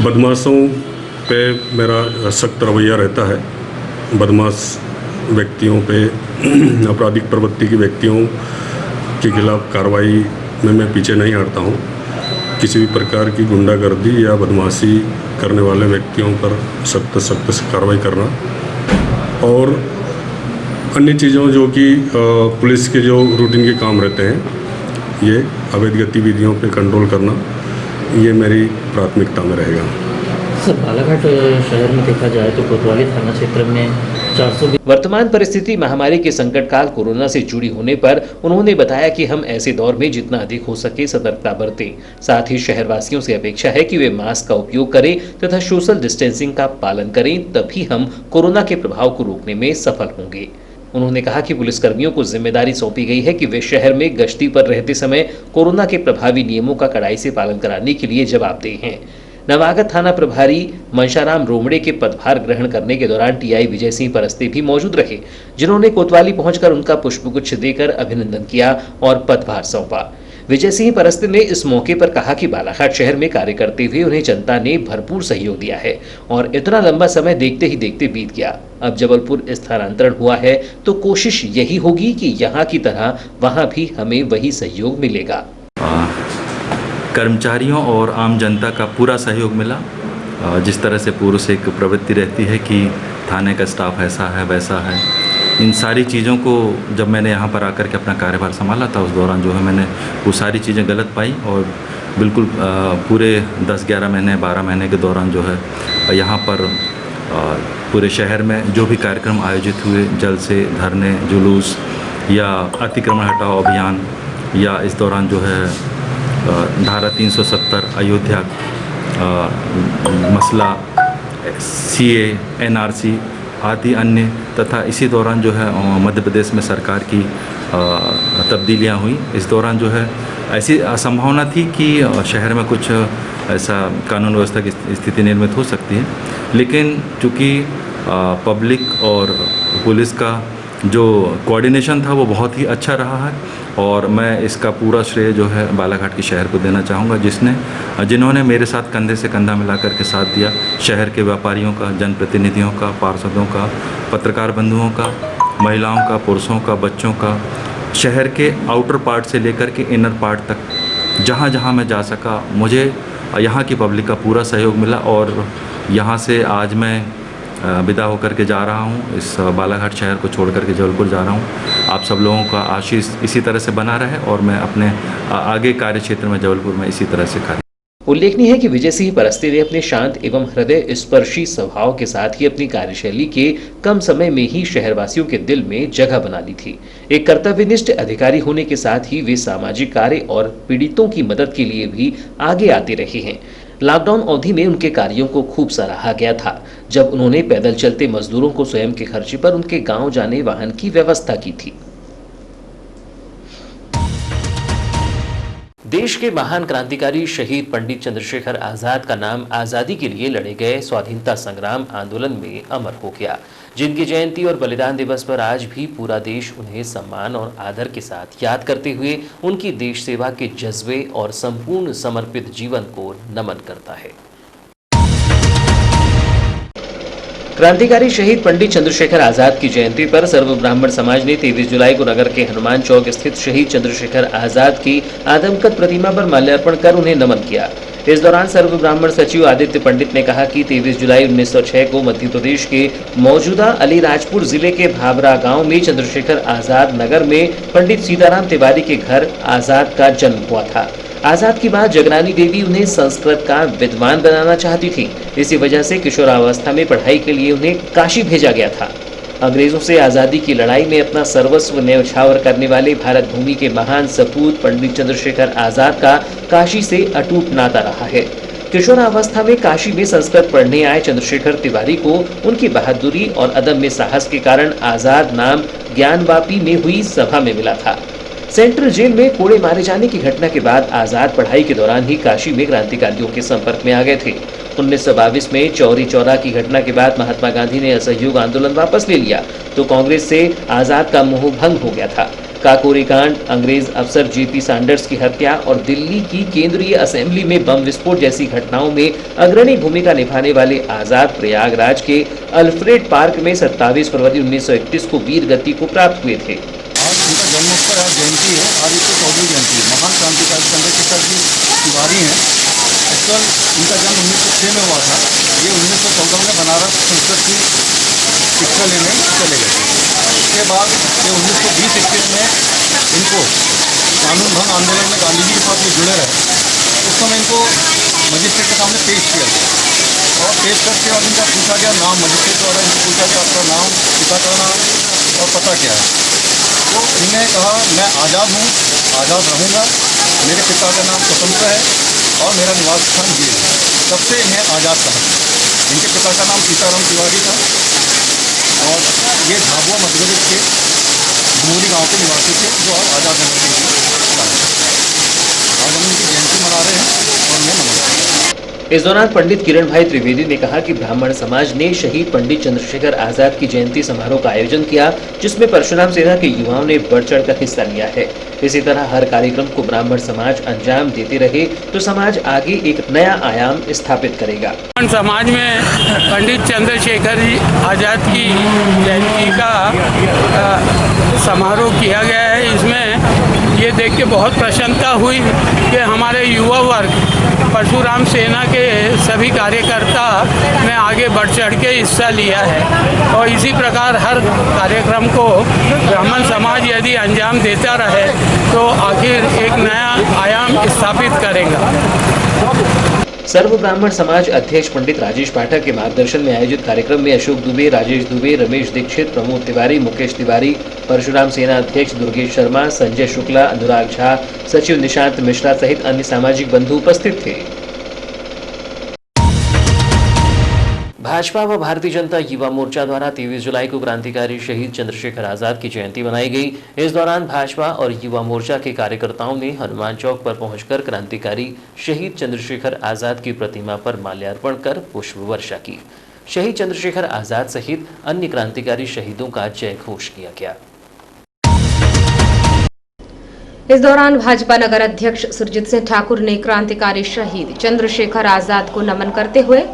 बदमाशों पे मेरा सख्त रवैया रहता है। बदमाश व्यक्तियों पे, आपराधिक प्रवृत्ति के व्यक्तियों के खिलाफ कार्रवाई में मैं पीछे नहीं हटता हूँ। किसी भी प्रकार की गुंडागर्दी या बदमाशी करने वाले व्यक्तियों पर सख्त से कार्रवाई करना और अन्य चीज़ों जो कि पुलिस के जो रूटीन के काम रहते हैं, ये अवैध गतिविधियों पे कंट्रोल करना, ये मेरी प्राथमिकता में रहेगा। सर, बालाघाट शहर में देखा जाए तो कोतवाली थाना क्षेत्र में 420। वर्तमान परिस्थिति महामारी के संकट काल कोरोना से जुड़ी होने पर उन्होंने बताया कि हम ऐसे दौर में जितना अधिक हो सके सतर्कता बरतें। साथ ही शहरवासियों से अपेक्षा है कि वे मास्क का उपयोग करें तथा सोशल डिस्टेंसिंग का पालन करें, तभी हम कोरोना के प्रभाव को रोकने में सफल होंगे। उन्होंने कहा कि पुलिसकर्मियों को जिम्मेदारी सौंपी गई है कि वे शहर में गश्ती पर रहते समय कोरोना के प्रभावी नियमों का कड़ाई से पालन कराने के लिए जवाबदेह हैं। नवागत थाना प्रभारी मनशाराम रोमड़े के पदभार ग्रहण करने के दौरान टीआई विजय सिंह परस्ते भी मौजूद रहे, जिन्होंने कोतवाली पहुंचकर उनका पुष्पगुच्छ देकर अभिनंदन किया और पदभार सौंपा। विजय सिंह परस्ते ने इस मौके पर कहा कि बालाघाट शहर में कार्य करते हुए उन्हें जनता ने भरपूर सहयोग दिया है और इतना लंबा समय देखते ही देखते बीत गया। अब जबलपुर स्थानांतरण हुआ है तो कोशिश यही होगी कि यहाँ की तरह वहाँ भी हमें वही सहयोग मिलेगा। कर्मचारियों और आम जनता का पूरा सहयोग मिला। जिस तरह से पूर्व से एक प्रवृत्ति रहती है कि थाने का स्टाफ ऐसा है वैसा है, इन सारी चीज़ों को जब मैंने यहाँ पर आकर के अपना कार्यभार संभाला था, उस दौरान जो है मैंने वो सारी चीज़ें गलत पाई और बिल्कुल पूरे 10-11 महीने 12 महीने के दौरान जो है यहाँ पर पूरे शहर में जो भी कार्यक्रम आयोजित हुए, जलसे, धरने, जुलूस या अतिक्रमण हटाओ अभियान या इस दौरान जो है धारा 370 अयोध्या मसला, सीए, एनआरसी आदि अन्य तथा इसी दौरान जो है मध्य प्रदेश में सरकार की तब्दीलियां हुई। इस दौरान जो है ऐसी संभावना थी कि शहर में कुछ ऐसा कानून व्यवस्था की स्थिति निर्मित हो सकती है, लेकिन चूँकि पब्लिक और पुलिस का जो कोऑर्डिनेशन था वो बहुत ही अच्छा रहा है और मैं इसका पूरा श्रेय जो है बालाघाट के शहर को देना चाहूँगा, जिन्होंने मेरे साथ कंधे से कंधा मिलाकर के साथ दिया। शहर के व्यापारियों का, जनप्रतिनिधियों का, पार्षदों का, पत्रकार बंधुओं का, महिलाओं का, पुरुषों का, बच्चों का, शहर के आउटर पार्ट से लेकर के इनर पार्ट तक जहाँ जहाँ मैं जा सका, मुझे यहाँ की पब्लिक का पूरा सहयोग मिला और यहाँ से आज मैं विदा होकर के जा रहा हूँ, इस बालाघाट शहर को छोड़ करके जबलपुर जा रहा हूँ। आप सब लोगों का आशीष इसी तरह से बना रहे और मैं अपने आगे कार्य क्षेत्र में जबलपुर में इसी तरह से कार्य। उल्लेखनीय है कि विजय सिंह परस्ते ने अपने शांत एवं हृदय स्पर्शी स्वभाव के साथ ही अपनी कार्यशैली के कम समय में ही शहरवासियों के दिल में जगह बना ली थी। एक कर्तव्यनिष्ठ अधिकारी होने के साथ ही वे सामाजिक कार्य और पीड़ितों की मदद के लिए भी आगे आते रहे हैं। लॉकडाउन अवधि में उनके कार्यों को खूब सराहा गया था, जब उन्होंने पैदल चलते मजदूरों को स्वयं के खर्चे पर उनके गांव जाने वाहन की व्यवस्था की थी। देश के महान क्रांतिकारी शहीद पंडित चंद्रशेखर आजाद का नाम आजादी के लिए लड़े गए स्वाधीनता संग्राम आंदोलन में अमर हो गया, जिनकी जयंती और बलिदान दिवस पर आज भी पूरा देश उन्हें सम्मान और आदर के साथ याद करते हुए उनकी देश सेवा के जज्बे और संपूर्ण समर्पित जीवन को नमन करता है। क्रांतिकारी शहीद पंडित चंद्रशेखर आजाद की जयंती पर सर्व ब्राह्मण समाज ने 23 जुलाई को नगर के हनुमान चौक स्थित शहीद चंद्रशेखर आजाद की आदमकद प्रतिमा पर माल्यार्पण कर उन्हें नमन किया। इस दौरान सर्व ब्राह्मण सचिव आदित्य पंडित ने कहा कि 23 जुलाई 1906 को मध्य प्रदेश के मौजूदा अलीराजपुर जिले के भाबरा गांव में चंद्रशेखर आजाद नगर में पंडित सीताराम तिवारी के घर आजाद का जन्म हुआ था। आजाद की मां जगरानी देवी उन्हें संस्कृत का विद्वान बनाना चाहती थी। इसी वजह से किशोरावस्था में पढ़ाई के लिए उन्हें काशी भेजा गया था। अंग्रेजों से आजादी की लड़ाई में अपना सर्वस्व न्यौछावर करने वाले भारत भूमि के महान सपूत पंडित चंद्रशेखर आजाद का काशी से अटूट नाता रहा है। किशोरावस्था में काशी में संस्कृत पढ़ने आए चंद्रशेखर तिवारी को उनकी बहादुरी और अदम्य साहस के कारण आजाद नाम ज्ञानवापी में हुई सभा में मिला था। सेंट्रल जेल में कोड़े मारे जाने की घटना के बाद आजाद पढ़ाई के दौरान ही काशी में क्रांतिकारियों के संपर्क में आ गए थे। 1922 में चौरी चौरा की घटना के बाद महात्मा गांधी ने असहयोग आंदोलन वापस ले लिया तो कांग्रेस से आजाद का मोह भंग हो गया था। काकोरी कांड, अंग्रेज अफसर जेपी सैंडर्स की हत्या और दिल्ली की केंद्रीय असेंबली में बम विस्फोट जैसी घटनाओं में अग्रणी भूमिका निभाने वाले आजाद प्रयागराज के अल्फ्रेड पार्क में 27 फरवरी 1931 को वीर गति को प्राप्त हुए थे। उनका जन्मोत्सव आज जयंती है, आदित्य चौधरी जयंती। महान क्रांतिकारी चंद्रशेखर जी तिवारी हैं। एक्चुअल इनका जन्म 1906 में हुआ था। ये 1914 में बनारस संस्कृत की शिक्षा लेने चले गए थे। उसके बाद ये 1920-21 में इनको कानून भंग आंदोलन में गांधी जी के साथ ये जुड़े रहे। उस समय इनको मजिस्ट्रेट के सामने पेश किया गया और पेश करके और इनका पूछा गया नाम, मजिस्ट्रेट द्वारा इनको पूछा कि आपका नाम, पिता का नाम और पता क्या है। तो इन्हें कहा मैं आज़ाद हूँ, आज़ाद रहूँगा, मेरे पिता का नाम स्वतंत्र है और मेरा निवास स्थान ये है। तब से इन्हें आज़ाद कहा। इनके पिता का नाम सीताराम तिवारी था और ये झाबुआ मध्य प्रदेश के डुमोरी गाँव के निवासी थे जो आज आज़ाद नगर के लिए। आज हम उनकी जयंती मना रहे हैं और उन्हें नमन करते हैं। इस दौरान पंडित किरण भाई त्रिवेदी ने कहा कि ब्राह्मण समाज ने शहीद पंडित चंद्रशेखर आजाद की जयंती समारोह का आयोजन किया जिसमें परशुराम सेना के युवाओं ने बढ़ चढ़कर हिस्सा लिया है। इसी तरह हर कार्यक्रम को ब्राह्मण समाज अंजाम देते रहे तो समाज आगे एक नया आयाम स्थापित करेगा। समाज में पंडित चंद्रशेखर आजाद की जयंती का समारोह किया गया है। इसमें ये देख के बहुत प्रसन्नता हुई कि हमारे युवा वर्ग परशुराम सेना के सभी कार्यकर्ता ने आगे बढ़ चढ़ के हिस्सा लिया है और इसी प्रकार हर कार्यक्रम को ब्राह्मण समाज यदि अंजाम देता रहे तो आखिर एक नया आयाम स्थापित करेगा। सर्व ब्राह्मण समाज अध्यक्ष पंडित राजेश पाठक के मार्गदर्शन में आयोजित कार्यक्रम में अशोक दुबे, राजेश दुबे, रमेश दीक्षित, प्रमोद तिवारी, मुकेश तिवारी, परशुराम सेना अध्यक्ष दुर्गेश शर्मा, संजय शुक्ला, अनुराग झा, सचिव निशांत मिश्रा सहित अन्य सामाजिक बंधु उपस्थित थे। भाजपा व भारतीय जनता युवा मोर्चा द्वारा 23 जुलाई को क्रांतिकारी शहीद चंद्रशेखर आजाद की जयंती मनाई गई। इस दौरान भाजपा और युवा मोर्चा के कार्यकर्ताओं ने हनुमान चौक पर पहुंचकर क्रांतिकारी शहीद चंद्रशेखर आजाद की प्रतिमा पर माल्यार्पण कर पुष्प वर्षा की। शहीद चंद्रशेखर आजाद सहित अन्य क्रांतिकारी शहीदों का जय घोष किया गया। इस दौरान भाजपा नगर अध्यक्ष सुरजीत सिंह ठाकुर ने क्रांतिकारी शहीद चंद्रशेखर आजाद को नमन करते हुए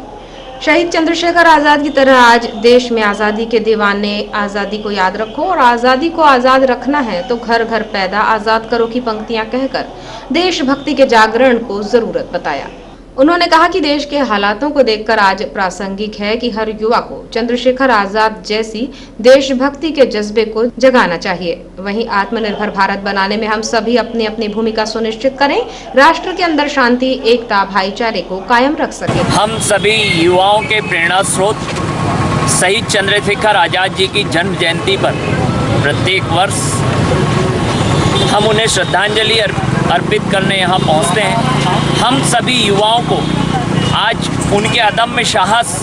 शहीद चंद्रशेखर आजाद की तरह आज देश में आजादी के दीवाने आजादी को याद रखो और आजादी को आजाद रखना है तो घर घर पैदा आजाद करो की पंक्तियां कहकर देशभक्ति के जागरण को जरूरत बताया। उन्होंने कहा कि देश के हालातों को देखकर आज प्रासंगिक है कि हर युवा को चंद्रशेखर आजाद जैसी देशभक्ति के जज्बे को जगाना चाहिए। वहीं आत्मनिर्भर भारत बनाने में हम सभी अपनी अपनी भूमिका सुनिश्चित करें, राष्ट्र के अंदर शांति, एकता, भाईचारे को कायम रख सके। हम सभी युवाओं के प्रेरणा स्रोत शहीद चंद्रशेखर आजाद जी की जन्म जयंती पर प्रत्येक वर्ष हम उन्हें श्रद्धांजलि अर्पित करने यहाँ पहुँचते हैं। हम सभी युवाओं को आज उनके अदम्य साहस,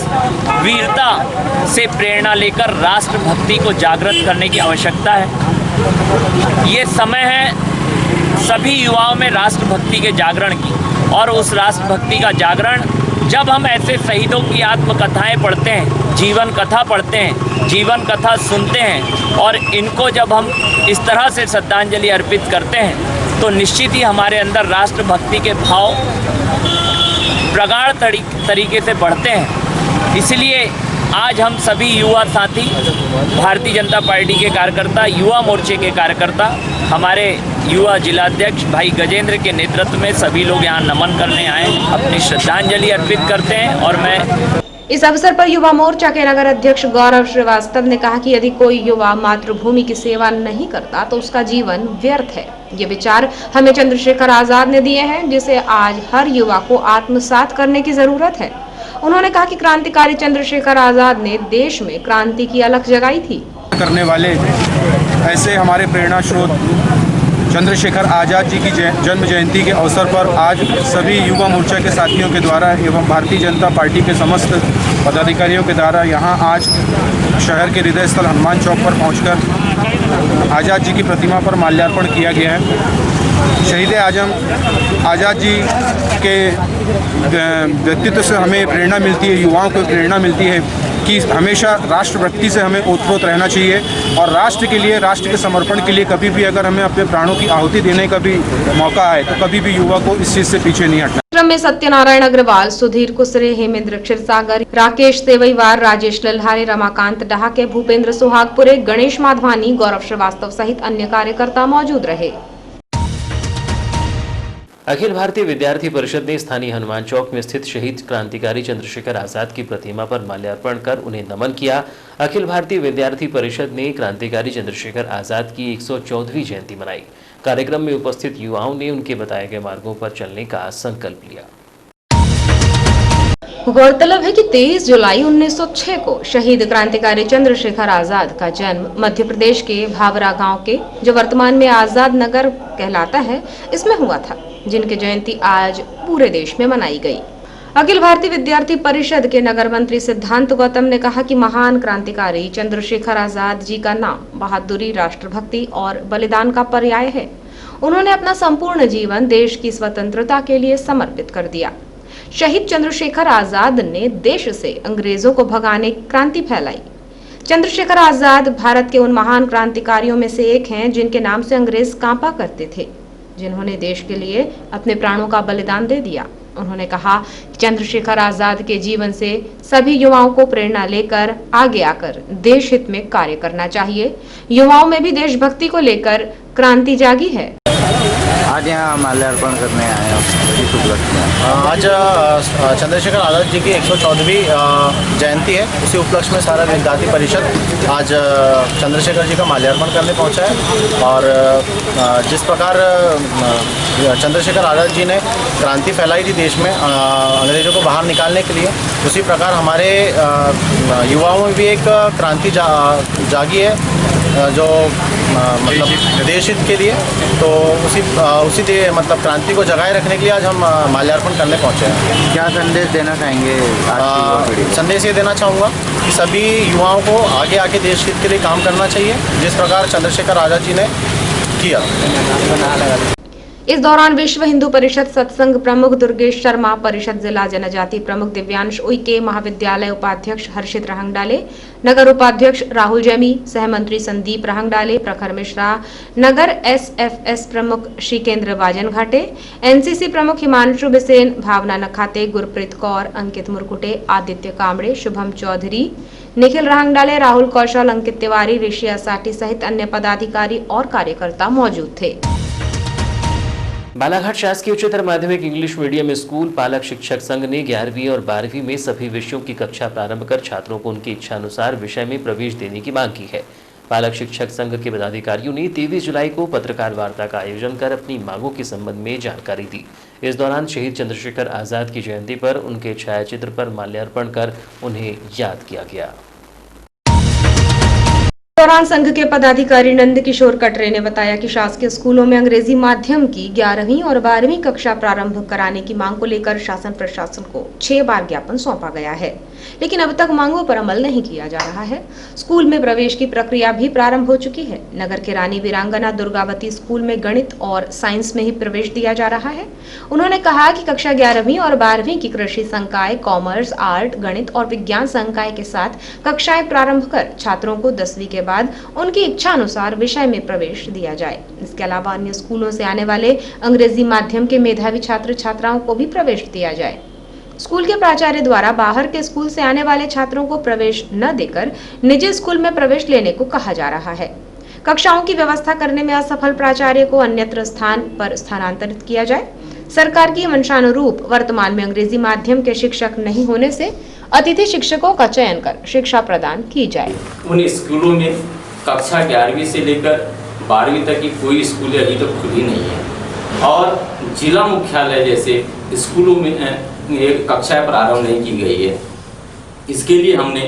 वीरता से प्रेरणा लेकर राष्ट्रभक्ति को जागृत करने की आवश्यकता है। ये समय है सभी युवाओं में राष्ट्रभक्ति के जागरण की, और उस राष्ट्रभक्ति का जागरण जब हम ऐसे शहीदों की आत्मकथाएं पढ़ते हैं, जीवन कथा पढ़ते हैं, जीवन कथा सुनते हैं और इनको जब हम इस तरह से श्रद्धांजलि अर्पित करते हैं तो निश्चित ही हमारे अंदर राष्ट्रभक्ति के भाव प्रगाढ़ तरीके से बढ़ते हैं। इसलिए आज हम सभी युवा साथी, भारतीय जनता पार्टी के कार्यकर्ता, युवा मोर्चे के कार्यकर्ता, हमारे युवा जिलाध्यक्ष भाई गजेंद्र के नेतृत्व में सभी लोग यहाँ नमन करने आए, अपनी श्रद्धांजलि अर्पित करते हैं। और मैं इस अवसर पर युवा मोर्चा के नगर अध्यक्ष गौरव श्रीवास्तव ने कहा कि यदि कोई युवा मातृभूमि की सेवा नहीं करता तो उसका जीवन व्यर्थ है। ये विचार हमें चंद्रशेखर आजाद ने दिए हैं, जिसे आज हर युवा को आत्मसात करने की जरूरत है। उन्होंने कहा कि क्रांतिकारी चंद्रशेखर आजाद ने देश में क्रांति की अलख जगाई थी। करने वाले ऐसे हमारे प्रेरणा स्रोत चंद्रशेखर आज़ाद जी की जन्म जयंती के अवसर पर आज सभी युवा मोर्चा के साथियों के द्वारा एवं भारतीय जनता पार्टी के समस्त पदाधिकारियों के द्वारा यहाँ आज शहर के हृदय स्थल हनुमान चौक पर पहुंचकर आज़ाद जी की प्रतिमा पर माल्यार्पण किया गया है। शहीद आजम आज़ाद जी के व्यक्तित्व से हमें प्रेरणा मिलती है, युवाओं को प्रेरणा मिलती है कि हमेशा राष्ट्रभक्ति से हमें ओतप्रोत रहना चाहिए और राष्ट्र के लिए, राष्ट्र के समर्पण के लिए कभी भी अगर हमें अपने प्राणों की आहुति देने का भी मौका आए तो कभी भी युवा को इस चीज़ से पीछे नहीं हटना। क्रम में सत्यनारायण अग्रवाल, सुधीर कुसरे, हेमेंद्र क्षीरसागर, राकेश सेवईवार, राजेश लल्हारे, रमाकांत डहाके, भूपेंद्र सुहागपुरे, गणेश माधवानी, गौरव श्रीवास्तव सहित अन्य कार्यकर्ता मौजूद रहे। अखिल भारतीय विद्यार्थी परिषद ने स्थानीय हनुमान चौक में स्थित शहीद क्रांतिकारी चंद्रशेखर आजाद की प्रतिमा पर माल्यार्पण कर उन्हें नमन किया। अखिल भारतीय विद्यार्थी परिषद ने क्रांतिकारी चंद्रशेखर आजाद की 114वीं जयंती मनाई। कार्यक्रम में उपस्थित युवाओं ने उनके बताए गए मार्गों पर चलने का संकल्प लिया। गौरतलब है कि 23 जुलाई 1906 को शहीद क्रांतिकारी चंद्रशेखर आजाद का जन्म मध्य प्रदेश के भावरा गांव के, जो वर्तमान में आजाद नगर कहलाता है, इसमें हुआ था, जिनकी जयंती आज पूरे देश में मनाई गई। अखिल भारतीय विद्यार्थी परिषद के नगर मंत्री सिद्धांत गौतम ने कहा कि महान क्रांतिकारी चंद्रशेखर आजाद जी का नाम बहादुरी, राष्ट्रभक्ति और बलिदान का पर्याय है। उन्होंने अपना संपूर्ण जीवन देश की स्वतंत्रता के लिए समर्पित कर दिया। शहीद चंद्रशेखर आजाद ने देश से अंग्रेजों को भगाने क्रांति फैलाई। चंद्रशेखर आजाद भारत के उन महान क्रांतिकारियों में से एक हैं जिनके नाम से अंग्रेज कांपा करते थे, जिन्होंने देश के लिए अपने प्राणों का बलिदान दे दिया। उन्होंने कहा कि चंद्रशेखर आजाद के जीवन से सभी युवाओं को प्रेरणा लेकर आगे आकर देश हित में कार्य करना चाहिए। युवाओं में भी देशभक्ति को लेकर क्रांति जागी है। आज यहाँ माल्यार्पण करने आए हैं इस उपलक्ष्य में। आज चंद्रशेखर आज़ाद जी की 114वीं जयंती है। उसी उपलक्ष्य में सारा विद्यार्थी परिषद आज चंद्रशेखर जी का माल्यार्पण करने पहुंचा है। और जिस प्रकार चंद्रशेखर आज़ाद जी ने क्रांति फैलाई थी देश में अंग्रेज़ों को बाहर निकालने के लिए, उसी प्रकार हमारे युवाओं में भी एक क्रांति जागी है, जो मतलब देश हित के लिए। तो उसी मतलब क्रांति को जगाए रखने के लिए आज हम माल्यार्पण करने पहुंचे हैं। क्या संदेश देना चाहेंगे? संदेश ये देना चाहूँगा कि सभी युवाओं को आगे आके देश हित के लिए काम करना चाहिए, जिस प्रकार चंद्रशेखर आज़ाद जी ने किया। इस दौरान विश्व हिंदू परिषद सत्संग प्रमुख दुर्गेश शर्मा, परिषद जिला जनजाति प्रमुख दिव्यांश उइके, महाविद्यालय उपाध्यक्ष हर्षित रहंगडाले, नगर उपाध्यक्ष राहुल जैमी, सहमंत्री संदीप रहंगडाले, प्रखर मिश्रा, नगर SFS प्रमुख श्रीकेंद्र बाजन घाटे, NCC प्रमुख हिमांशु बिसेन, भावना नखाते, गुरप्रीत कौर, अंकित मुरकुटे, आदित्य कामड़े, शुभम चौधरी, निखिल रहंगडाले, राहुल कौशल, अंकित तिवारी, ऋषि असाटी सहित अन्य पदाधिकारी और कार्यकर्ता मौजूद थे। बालाघाट शासकीय उच्चतर माध्यमिक इंग्लिश मीडियम स्कूल पालक शिक्षक संघ ने 11वीं और 12वीं में सभी विषयों की कक्षा प्रारंभ कर छात्रों को उनकी इच्छानुसार विषय में प्रवेश देने की मांग की है। पालक शिक्षक संघ के पदाधिकारियों ने 23 जुलाई को पत्रकार वार्ता का आयोजन कर अपनी मांगों के संबंध में जानकारी दी। इस दौरान शहीद चंद्रशेखर आजाद की जयंती पर उनके छायाचित्र पर माल्यार्पण कर उन्हें याद किया गया। दौरान संघ के पदाधिकारी नंद किशोर कटरे ने बताया कि शासकीय स्कूलों में अंग्रेजी माध्यम की 11वीं और 12वीं कक्षा प्रारंभ कराने की मांग को लेकर शासन प्रशासन को 6 बार ज्ञापन सौंपा गया है, लेकिन अब तक मांगों पर अमल नहीं किया जा रहा है। स्कूल में प्रवेश की प्रक्रिया भी प्रारंभ हो चुकी है। नगर के रानी वीरांगना दुर्गावती स्कूल में गणित और साइंस में ही प्रवेश दिया जा रहा है। उन्होंने कहा कि कक्षा 11वीं और 12वीं की कृषि संकाय, कॉमर्स, आर्ट, गणित और विज्ञान संकाय के साथ कक्षाएं प्रारंभ कर छात्रों को 10वीं के बाद उनकी इच्छा अनुसार विषय में प्रवेश दिया जाए। इसके अलावा अन्य स्कूलों से आने वाले अंग्रेजी माध्यम के मेधावी छात्र छात्राओं को भी प्रवेश दिया जाए। स्कूल के प्राचार्य द्वारा बाहर के स्कूल से आने वाले छात्रों को प्रवेश न देकर निजी स्कूल में प्रवेश लेने को कहा जा रहा है। कक्षाओं की व्यवस्था करने में असफल प्राचार्य को अन्यत्र स्थान पर स्थानांतरित किया जाए। सरकार की मंशानुरूप वर्तमान में अंग्रेजी माध्यम के शिक्षक नहीं होने से अतिथि शिक्षकों का चयन कर शिक्षा प्रदान की जाए। उन स्कूलों में कक्षा 11वीं से लेकर 12वीं तक की कोई स्कूल अभी तक खुली नहीं है और जिला मुख्यालय जैसे स्कूलों में कक्षाएं प्रारंभ नहीं की गई है। इसके लिए हमने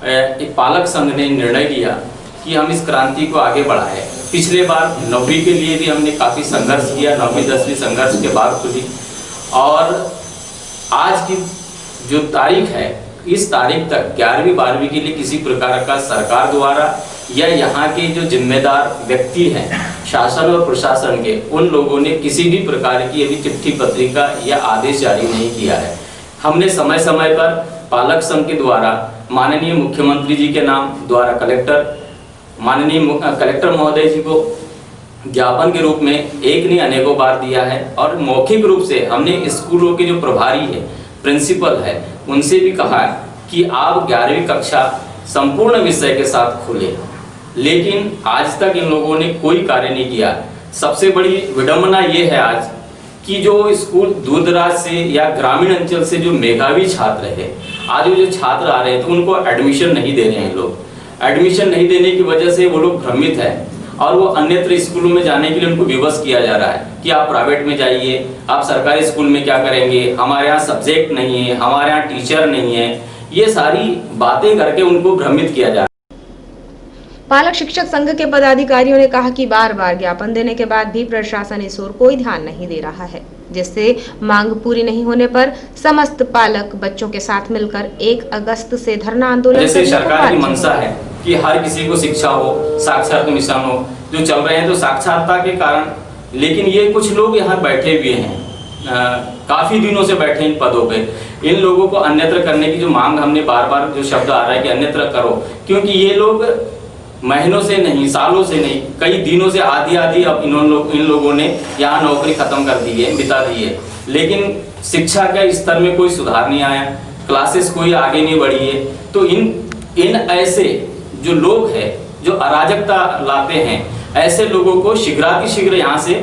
एक पालक संघ ने निर्णय लिया कि हम इस क्रांति को आगे बढ़ाएं। पिछले बार 9वीं के लिए भी हमने काफ़ी संघर्ष किया, 9वीं 10वीं संघर्ष के बाद खुली और आज की जो तारीख है इस तारीख तक 11वीं 12वीं के लिए किसी प्रकार का सरकार द्वारा या यहाँ के जो जिम्मेदार व्यक्ति हैं शासन और प्रशासन के उन लोगों ने किसी भी प्रकार की अभी चिट्ठी पत्रिका या आदेश जारी नहीं किया है। हमने समय समय पर पालक संघ के द्वारा माननीय मुख्यमंत्री जी के नाम द्वारा माननीय कलेक्टर महोदय जी को ज्ञापन के रूप में एक नहीं अनेकों बार दिया है और मौखिक रूप से हमने स्कूलों के जो प्रभारी है प्रिंसिपल है उनसे भी कहा है कि आप 11वीं कक्षा संपूर्ण विषय के साथ खोलें, लेकिन आज तक इन लोगों ने कोई कार्य नहीं किया। सबसे बड़ी विडंबना ये है आज कि जो स्कूल दूर दराज से या ग्रामीण अंचल से जो मेधावी छात्र है आज जो छात्र आ रहे हैं तो उनको एडमिशन नहीं दे रहे हैं। लोग एडमिशन नहीं देने की वजह से वो लोग भ्रमित है और वो अन्यत्र स्कूलों में जाने के लिए उनको विवश किया जा रहा है कि आप प्राइवेट में जाइए, आप सरकारी स्कूल में क्या करेंगे, हमारे यहाँ सब्जेक्ट नहीं है, हमारे यहाँ टीचर नहीं है, ये सारी बातें करके उनको भ्रमित किया जा रहा है। पालक शिक्षक संघ के पदाधिकारियों ने कहा कि बार बार ज्ञापन देने के बाद भी प्रशासन इस ओर कोई ध्यान नहीं दे रहा है, जिससे मांग पूरी नहीं होने पर समस्त पालक बच्चों के साथ मिलकर 1 अगस्त से धरना आंदोलन जैसे सरकार की मंशा है कि हर किसी को शिक्षा हो, साक्षरता मिशन हो, जो चल रहे हैं तो साक्षरता के कारण, लेकिन ये कुछ लोग यहाँ बैठे हुए हैं, काफी दिनों से बैठे इन पदों पे। इन लोगों को अन्यत्र करने की जो मांग हमने बार बार जो शब्द आ रहा है कि अन्यत्र करो, क्योंकि ये लोग महीनों से नहीं, सालों से नहीं, कई दिनों से आधी अब इन लोगों ने यहाँ नौकरी खत्म कर दी है, बिता दी है, लेकिन शिक्षा के स्तर में कोई सुधार नहीं आया, क्लासेस कोई आगे नहीं बढ़ी है। तो इन ऐसे जो लोग हैं जो अराजकता लाते हैं, ऐसे लोगों को शीघ्रातिशीघ्र यहाँ से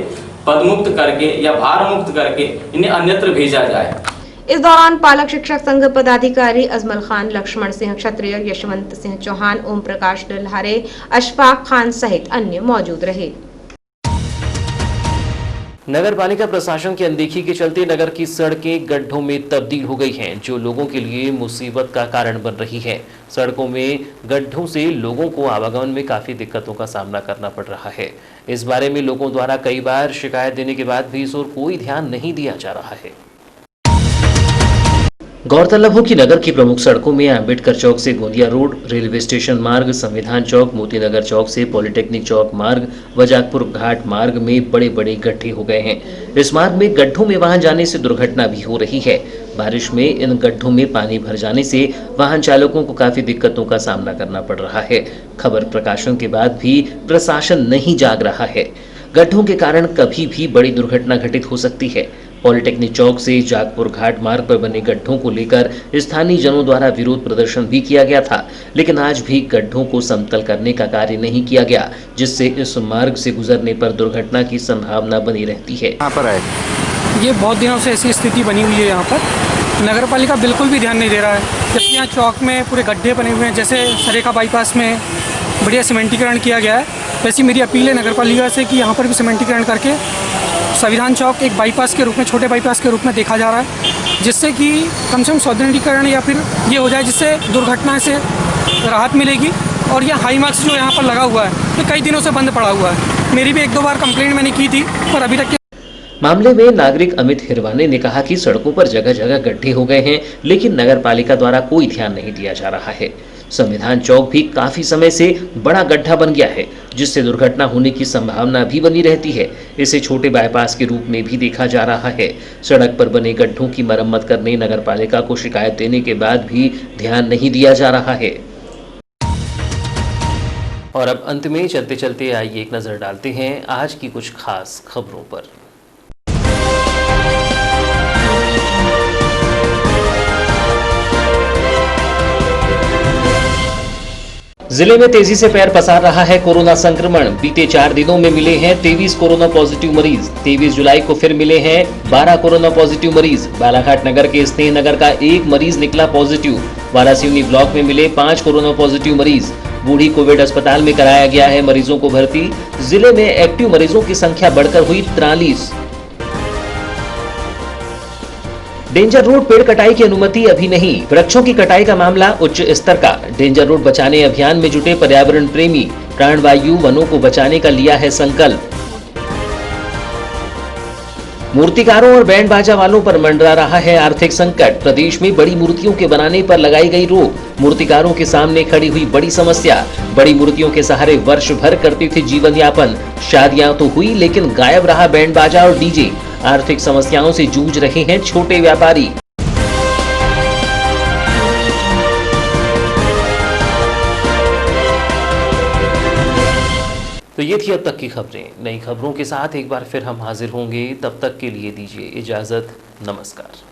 पदमुक्त करके या भार मुक्त करके इन्हें अन्यत्र भेजा जाए। इस दौरान पालक शिक्षक संघ पदाधिकारी अजमल खान, लक्ष्मण सिंह क्षत्रिय, यशवंत सिंह चौहान, ओम प्रकाश डल्हारे, अशफाक खान सहित अन्य मौजूद रहे। नगर पालिका प्रशासन की अनदेखी के चलते नगर की सड़कें गड्ढों में तब्दील हो गई हैं, जो लोगों के लिए मुसीबत का कारण बन रही है। सड़कों में गड्ढों से लोगों को आवागमन में काफी दिक्कतों का सामना करना पड़ रहा है। इस बारे में लोगों द्वारा कई बार शिकायत देने के बाद भी इस ओर कोई ध्यान नहीं दिया जा रहा है। गौरतलब हो कि नगर की प्रमुख सड़कों में अंबेडकर चौक से गोंदिया रोड, रेलवे स्टेशन मार्ग, संविधान चौक, मोतीनगर चौक से पॉलिटेक्निक चौक मार्ग, वजाकपुर घाट मार्ग में बड़े बड़े गड्ढे हो गए हैं। इस मार्ग में गड्ढों में वाहन जाने से दुर्घटना भी हो रही है। बारिश में इन गड्ढों में पानी भर जाने से वाहन चालकों को काफी दिक्कतों का सामना करना पड़ रहा है। खबर प्रकाशन के बाद भी प्रशासन नहीं जाग रहा है। गड्ढों के कारण कभी भी बड़ी दुर्घटना घटित हो सकती है। पॉलिटेक्निक चौक से जागपुर घाट मार्ग पर बने गड्ढों को लेकर स्थानीय जनों द्वारा विरोध प्रदर्शन भी किया गया था, लेकिन आज भी गड्ढों को समतल करने का कार्य नहीं किया गया, जिससे इस मार्ग से गुजरने पर दुर्घटना की संभावना बनी रहती है। यहाँ पर ये बहुत दिनों से ऐसी स्थिति बनी हुई है। यहाँ पर नगर पालिका बिल्कुल भी ध्यान नहीं दे रहा है। जबकि यहाँ चौक में पूरे गड्ढे बने हुए हैं, जैसे सरेखा बाईपास में बढ़िया सीमेंटीकरण किया गया है, वैसी मेरी अपील है नगर पालिका से कि यहाँ पर भी सीमेंटीकरण करके संविधान चौक एक बाईपास के रूप में, छोटे बाईपास के रूप में देखा जा रहा है, जिससे कि कम से कम सौंदर्यीकरण या फिर ये हो जाए जिससे दुर्घटना से राहत मिलेगी। और यह हाई मार्क्स जो यहाँ पर लगा हुआ है तो कई दिनों से बंद पड़ा हुआ है। मेरी भी 1-2 बार कंप्लेंट मैंने की थी, पर अभी तक मामले में नागरिक अमित हिरवाने ने कहा कि सड़कों पर जगह जगह गड्ढे हो गए हैं, लेकिन नगर पालिका द्वारा कोई ध्यान नहीं दिया जा रहा है। संविधान चौक भी काफी समय से बड़ा गड्ढा बन गया है, जिससे दुर्घटना होने की संभावना भी बनी रहती है। इसे छोटे बाईपास के रूप में भी देखा जा रहा है। सड़क पर बने गड्ढों की मरम्मत करने नगर पालिका को शिकायत देने के बाद भी ध्यान नहीं दिया जा रहा है। और अब अंत में चलते चलते आइए एक नजर डालते हैं आज की कुछ खास खबरों पर। जिले में तेजी से पैर पसार रहा है कोरोना संक्रमण। बीते 4 दिनों में मिले हैं 23 कोरोना पॉजिटिव मरीज। 23 जुलाई को फिर मिले हैं 12 कोरोना पॉजिटिव मरीज। बालाघाट नगर के स्नेह नगर का एक मरीज निकला पॉजिटिव। वारासिवनी ब्लॉक में मिले 5 कोरोना पॉजिटिव मरीज। बूढ़ी कोविड अस्पताल में कराया गया है मरीजों को भर्ती। जिले में एक्टिव मरीजों की संख्या बढ़कर हुई 43। डेंजर रोड पेड़ कटाई की अनुमति अभी नहीं। वृक्षों की कटाई का मामला उच्च स्तर का। डेंजर रोड बचाने अभियान में जुटे पर्यावरण प्रेमी। प्राणवायु वनों को बचाने का लिया है संकल्प। मूर्तिकारों और बैंड बाजा वालों पर मंडरा रहा है आर्थिक संकट। प्रदेश में बड़ी मूर्तियों के बनाने पर लगाई गई रोक। मूर्तिकारों के सामने खड़ी हुई बड़ी समस्या। बड़ी मूर्तियों के सहारे वर्ष भर करती थी जीवन यापन। शादियां तो हुई लेकिन गायब रहा बैंड बाजा और डीजे। आर्थिक समस्याओं से जूझ रहे हैं छोटे व्यापारी। तो ये थी अब तक की खबरें। नई खबरों के साथ एक बार फिर हम हाजिर होंगे। तब तक के लिए दीजिए इजाजत। नमस्कार।